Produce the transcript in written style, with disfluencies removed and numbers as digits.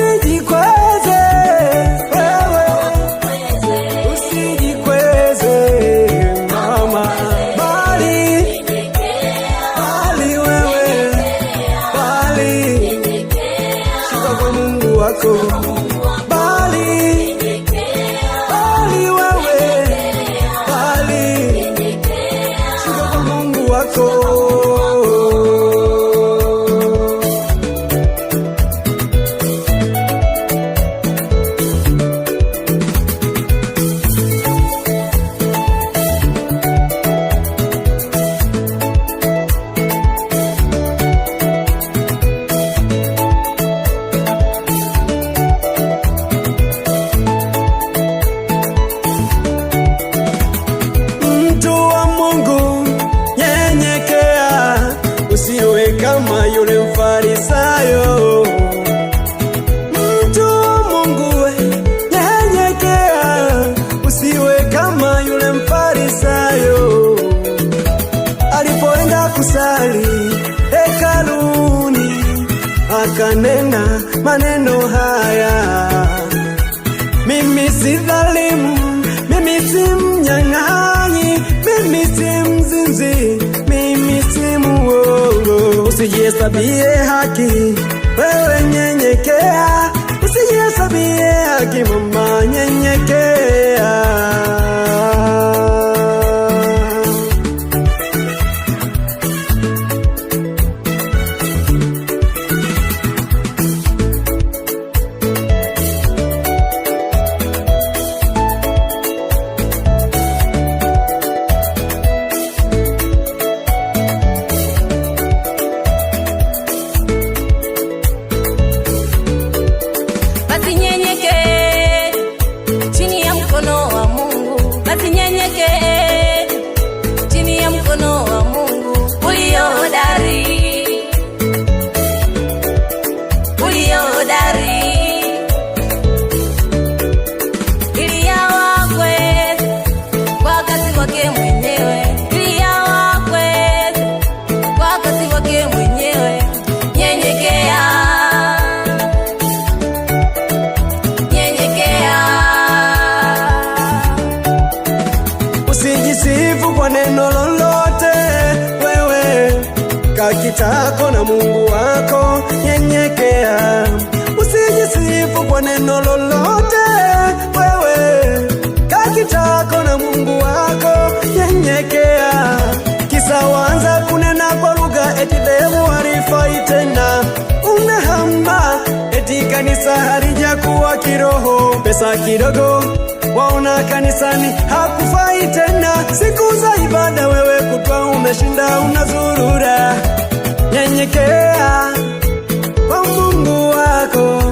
usijikweze wewe, usijikweze mama, bali wewe, bali shuka kwa Mungu wako, bali wewe, bali shuka kwa Mungu wako. Usiwe kama yule Mfarisayo. Mtu wa Mungu nyenyekea, usiwe kama yule Mfarisayo. Alipoenda kusali hekaluni, akanena maneno haya: mimi si dhalimu, mimi si mnyang'anyi, mimi si mzinzi, mimi si muongo. Usijihesabie haki, wewe nyenyekea. Usijihesabie haki mama, nyenyekea. Chini ya mkono wa Mungu ulio hodari, ili awakweze kwa wakati wake mwenyewe, ili awakweze kwa wakati wake mwenyewe. Nyenyekea, usijisifu kwa neno lolote wewe, kakitako na Mungu wako. Nyenyekea, usijisifu kwa neno lolote wewe, kakitako na Mungu wako. Nyenyekea, kisa wanza kunena kwa lugha, eti dhehebu halifai tena. Unahamba eti kanisa halijakuwa kiroho. Pesa kidogo waona kanisani hakufai tena. Siku za ibada wewe kutwa umeshinda unazurura. Nyenyekea kwa Mungu wako.